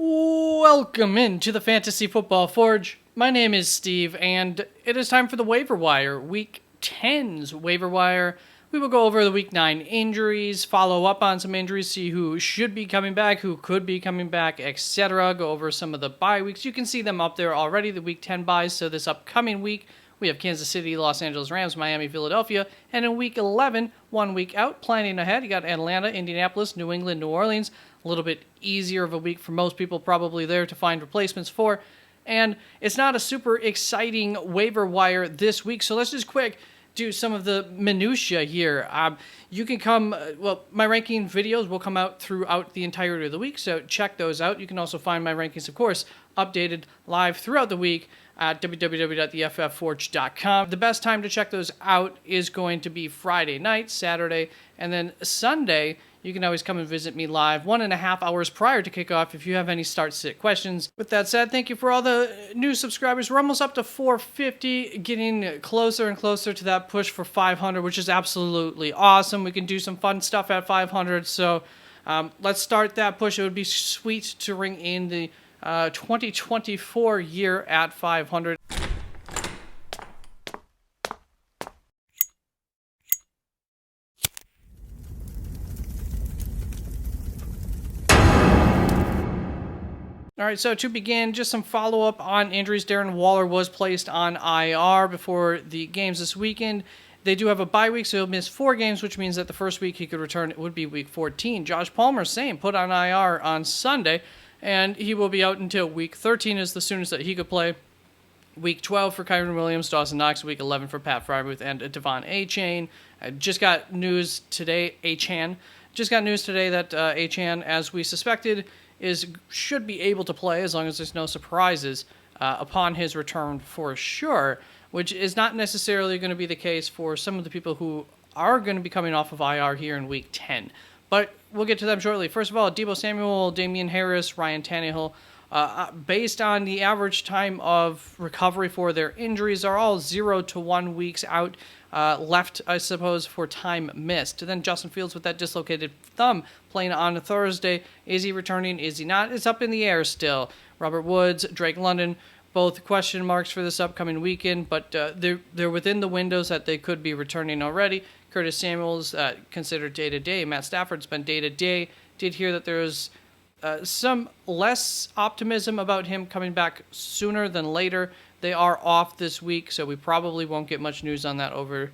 Welcome into the Fantasy Football Forge. My name is Steve, and it is time for the Waiver Wire, Week 10's Waiver Wire. We will go over the Week 9 injuries, follow up on some injuries, see who should be coming back, who could be coming back, etc. Go over some of the bye weeks. You can see them up there already, the Week 10 byes. So this upcoming week, we have Kansas City, Los Angeles Rams, Miami, Philadelphia. And in Week 11, 1 week out, planning ahead, you got Atlanta, Indianapolis, New England, New Orleans. A little bit easier of a week for most people probably there to find replacements for. And it's not a super exciting waiver wire this week, so let's just quick do some of the minutia here. You can come, my ranking videos will come out throughout the entirety of the week, so check those out. You can also find my rankings, of course, updated live throughout the week at www.theFFforge.com. The best time to check those out is going to be Friday night, Saturday, and then Sunday. You can always come and visit me live 1.5 hours prior to kickoff if you have any start-sit questions. With that said, thank you for all the new subscribers. We're almost up to 450, getting closer and closer to that push for 500, which is absolutely awesome. We can do some fun stuff at 500, so let's start that push. It would be sweet to ring in the 2024 year at 500. All right, so to begin, just some follow-up on injuries. Darren Waller was placed on IR before the games this weekend. They do have a bye week, so he'll miss 4 games, which means that the first week he could return it would be week 14. Josh Palmer, same, put on IR on Sunday, and he will be out until week 13 is the soonest that he could play. Week 12 for Kyron Williams, Dawson Knox, week 11 for Pat Frymuth and Devon Achane. Just got news today, Achane. Just got news today that Achane, as we suspected, should be able to play as long as there's no surprises upon his return for sure, which is not necessarily going to be the case for some of the people who are going to be coming off of IR here in Week 10. But we'll get to them shortly. First of all, Deebo Samuel, Damian Harris, Ryan Tannehill, based on the average time of recovery for their injuries, are all 0 to 1 weeks out. Left, I suppose, for time missed. Then Justin Fields with that dislocated thumb playing on Thursday. Is he returning? Is he not? It's up in the air still. Robert Woods, Drake London, both question marks for this upcoming weekend, but they're within the windows that they could be returning already. Curtis Samuel's considered day-to-day. Matt Stafford's been day-to-day. Did hear that there's some less optimism about him coming back sooner than later. They are off this week, so we probably won't get much news on that over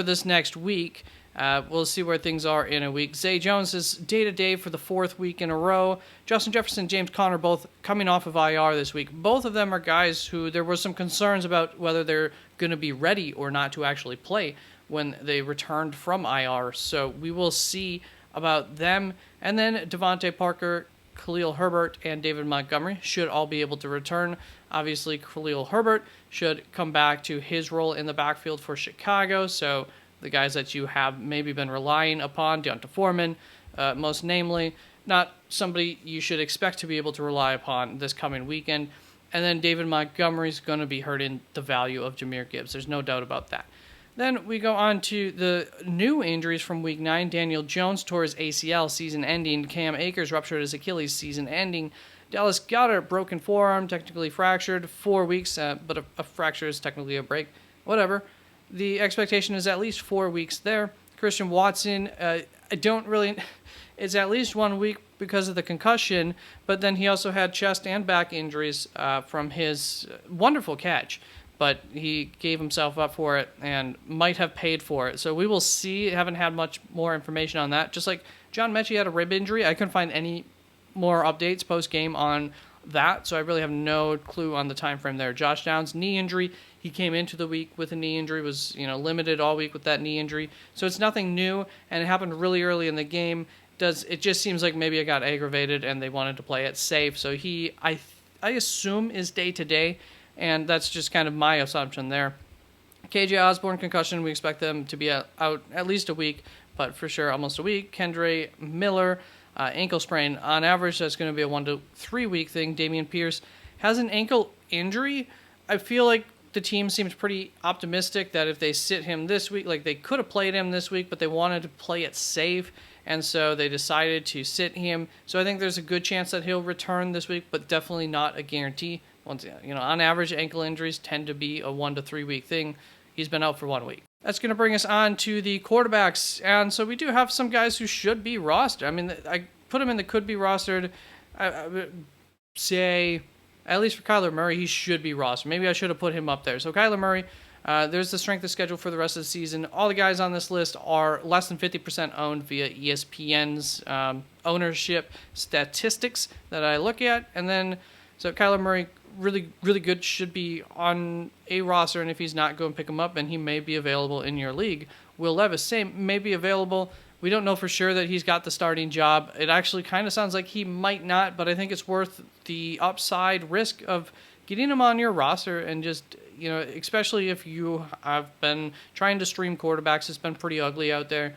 this next week. We'll see where things are in a week. Zay Jones is day-to-day for the 4th week in a row. Justin Jefferson, James Conner, both coming off of IR this week. Both of them are guys who there were some concerns about whether they're going to be ready or not to actually play when they returned from IR. So we will see about them. And then Devontae Parker, Khalil Herbert, and David Montgomery should all be able to return. Obviously, Khalil Herbert should come back to his role in the backfield for Chicago. So the guys that you have maybe been relying upon, Deonta Foreman, most namely, not somebody you should expect to be able to rely upon this coming weekend. And then David Montgomery's going to be hurting the value of Jahmyr Gibbs. There's no doubt about that. Then we go on to the new injuries from Week 9. Daniel Jones tore his ACL, season-ending. Cam Akers ruptured his Achilles, season-ending. Dallas Goedert, broken forearm, technically fractured, 4 weeks, but a fracture is technically a break. Whatever. The expectation is at least 4 weeks there. Christian Watson, it's at least 1 week because of the concussion, but then he also had chest and back injuries from his wonderful catch. But he gave himself up for it and might have paid for it. So we will see. Haven't had much more information on that. Just like John Mechie had a rib injury, I couldn't find any more updates post-game on that. So I really have no clue on the time frame there. Josh Downs, knee injury. He came into the week with a knee injury, was limited all week with that knee injury. So it's nothing new, and it happened really early in the game. It just seems like maybe it got aggravated and they wanted to play it safe. So I assume is day-to-day. And that's just kind of my assumption there. KJ Osborne, concussion, we expect them to be out at least a week, but for sure almost a week. Kendre Miller, ankle sprain. On average, that's going to be a 1 to 3 week thing. Dameon Pierce has an ankle injury. I feel like the team seems pretty optimistic that if they sit him this week, like they could have played him this week, but they wanted to play it safe and so they decided to sit him. So I think there's a good chance that he'll return this week, but definitely not a guarantee. Once, on average, ankle injuries tend to be a 1 to 3 week thing. He's been out for 1 week. That's going to bring us on to the quarterbacks, and so we do have some guys who should be rostered. I mean, I put him in the could be rostered. I would say, at least for Kyler Murray, he should be rostered. Maybe I should have put him up there. So Kyler Murray, there's the strength of schedule for the rest of the season. All the guys on this list are less than 50% owned via ESPN's ownership statistics that I look at. And then, so Kyler Murray, really, really good, should be on a roster. And if he's not, go and pick him up, and he may be available in your league. Will Levis, same, may be available. We don't know for sure that he's got the starting job. It actually kind of sounds like he might not, but I think it's worth the upside risk of getting him on your roster and just, especially if you have been trying to stream quarterbacks. It's been pretty ugly out there.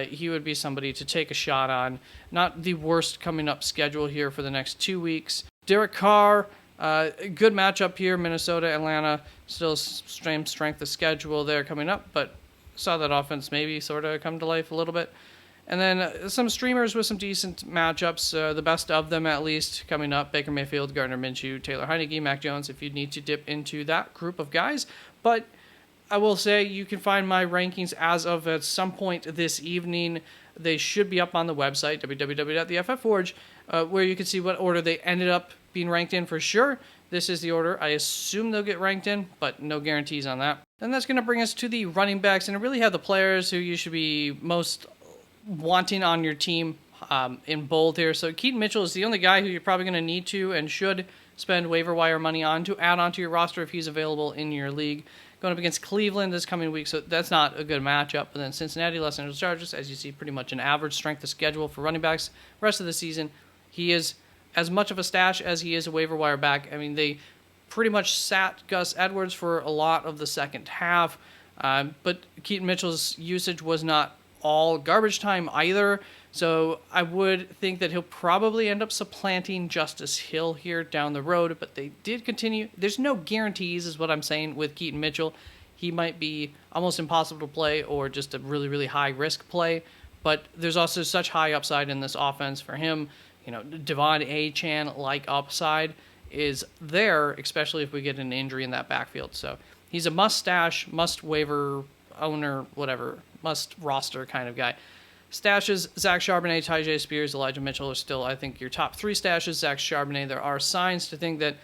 He would be somebody to take a shot on. Not the worst coming up schedule here for the next 2 weeks. Derek Carr, good matchup here. Minnesota, Atlanta, still same strength of schedule there coming up, but saw that offense maybe sort of come to life a little bit. And then some streamers with some decent matchups, the best of them at least, coming up. Baker Mayfield, Gardner Minshew, Taylor Heineke, Mac Jones, if you need to dip into that group of guys. But I will say you can find my rankings as of at some point this evening. They should be up on the website, www.theFFForge, where you can see what order they ended up being ranked in for sure. This is the order I assume they'll get ranked in, but no guarantees on that. And that's going to bring us to the running backs, and I really have the players who you should be most wanting on your team in bold here. So Keaton Mitchell is the only guy who you're probably going to need to and should spend waiver wire money on to add onto your roster if he's available in your league. Going up against Cleveland this coming week, so that's not a good matchup. And then Cincinnati, Los Angeles Chargers, as you see, pretty much an average strength of schedule for running backs. Rest of the season, he is as much of a stash as he is a waiver wire back. I mean, they pretty much sat Gus Edwards for a lot of the second half, but Keaton Mitchell's usage was not all garbage time either, so I would think that he'll probably end up supplanting Justice Hill here down the road, but they did continue. There's no guarantees is what I'm saying with Keaton Mitchell. He might be almost impossible to play or just a really, really high risk play, but there's also such high upside in this offense for him. Devon A-Chan-like upside is there, especially if we get an injury in that backfield. So he's a must stash, must waiver owner, whatever, must roster kind of guy. Stashes, Zach Charbonnet, Tyjae Spears, Elijah Mitchell are still, I think, your top 3 stashes. Zach Charbonnet, there are signs to think that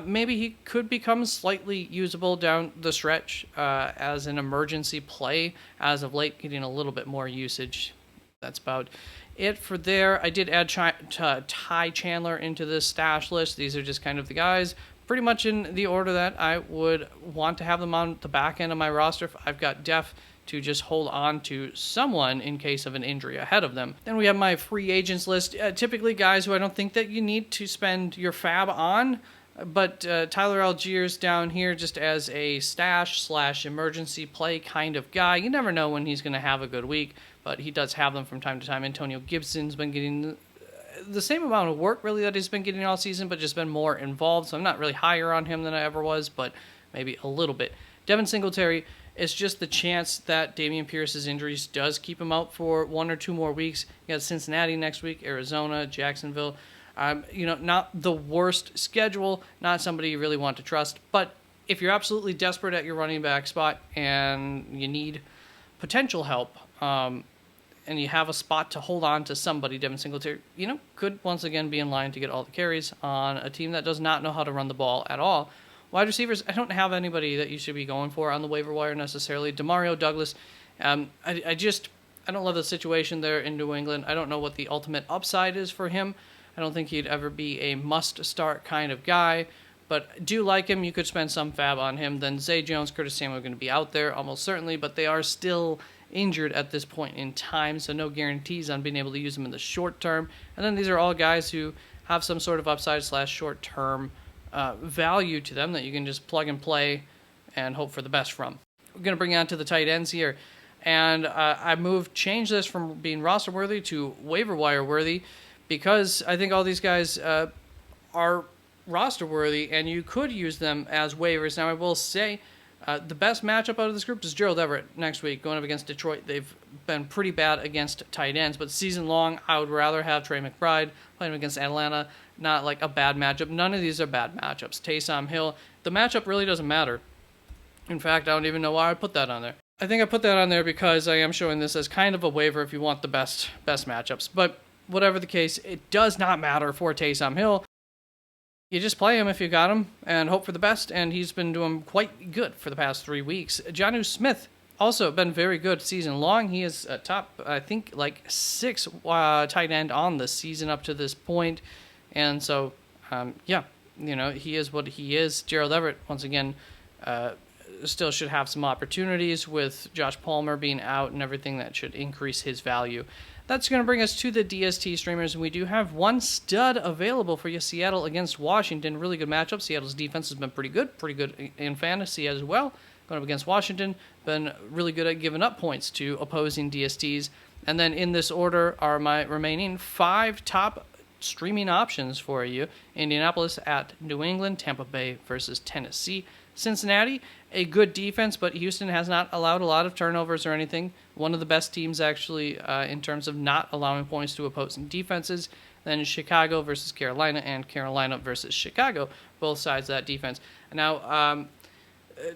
maybe he could become slightly usable down the stretch as an emergency play. As of late, getting a little bit more usage. That's about it for there. I did add Ty Chandler into this stash list. These are just kind of the guys pretty much in the order that I would want to have them on the back end of my roster if I've got depth to just hold on to someone in case of an injury ahead of them. Then we have my free agents list, typically guys who I don't think that you need to spend your fab on, but Tyler Algiers down here just as a stash/emergency play kind of guy. You never know when he's going to have a good week, but he does have them from time to time. Antonio Gibson's been getting the same amount of work, really, that he's been getting all season, but just been more involved, so I'm not really higher on him than I ever was, but maybe a little bit. Devin Singletary, it's just the chance that Dameon Pierce's injuries does keep him out for 1 or 2 more weeks. You got Cincinnati next week, Arizona, Jacksonville. Not the worst schedule, not somebody you really want to trust, but if you're absolutely desperate at your running back spot and you need potential help, and you have a spot to hold on to somebody, Devin Singletary, could once again be in line to get all the carries on a team that does not know how to run the ball at all. Wide receivers, I don't have anybody that you should be going for on the waiver wire necessarily. Demario Douglas, I don't love the situation there in New England. I don't know what the ultimate upside is for him. I don't think he'd ever be a must-start kind of guy, but do like him. You could spend some fab on him. Then Zay Jones, Curtis Samuel are going to be out there almost certainly, but they are still injured at this point in time, so no guarantees on being able to use them in the short term. And then these are all guys who have some sort of upside/short-term value to them that you can just plug and play and hope for the best from. We're going to bring on to the tight ends here, and I changed this from being roster worthy to waiver wire worthy because I think all these guys are roster worthy and you could use them as waivers. Now I will say The best matchup out of this group is Gerald Everett next week going up against Detroit. They've been pretty bad against tight ends, but season long, I would rather have Trey McBride playing against Atlanta. Not like a bad matchup. None of these are bad matchups. Taysom Hill, the matchup really doesn't matter. In fact, I don't even know why I put that on there. I think I put that on there because I am showing this as kind of a waiver if you want the best matchups. But whatever the case, it does not matter for Taysom Hill. You just play him if you got him and hope for the best, and he's been doing quite good for the past 3 weeks. Jonnu Smith also been very good season long. He is a top, I think, like 6 tight end on the season up to this point. And so, yeah, he is what he is. Gerald Everett, once again, still should have some opportunities with Josh Palmer being out and everything that should increase his value. That's going to bring us to the DST streamers, and we do have one stud available for you. Seattle against Washington. Really good matchup. Seattle's defense has been pretty good in fantasy as well. Going up against Washington, been really good at giving up points to opposing DSTs. And then in this order are my remaining 5 top streaming options for you. Indianapolis at New England, Tampa Bay versus Tennessee, Cincinnati, a good defense, but Houston has not allowed a lot of turnovers or anything. One of the best teams, actually, in terms of not allowing points to opposing defenses. Then Chicago versus Carolina and Carolina versus Chicago, both sides of that defense. Now,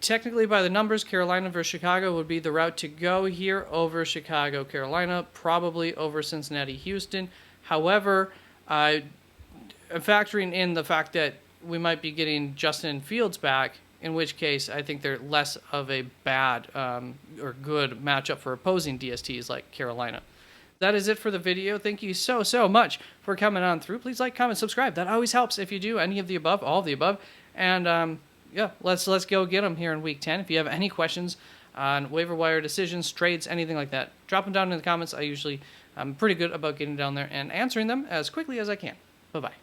technically by the numbers, Carolina versus Chicago would be the route to go here over Chicago, Carolina, probably over Cincinnati, Houston. However, factoring in the fact that we might be getting Justin Fields back, in which case I think they're less of a bad or good matchup for opposing DSTs like Carolina. That is it for the video. Thank you so much for coming on through. Please like, comment, subscribe. That always helps if you do any of the above, all of the above. And yeah, let's go get them here in week 10. If you have any questions on waiver wire decisions, trades, anything like that, drop them down in the comments. I'm pretty good about getting down there and answering them as quickly as I can. Bye-bye.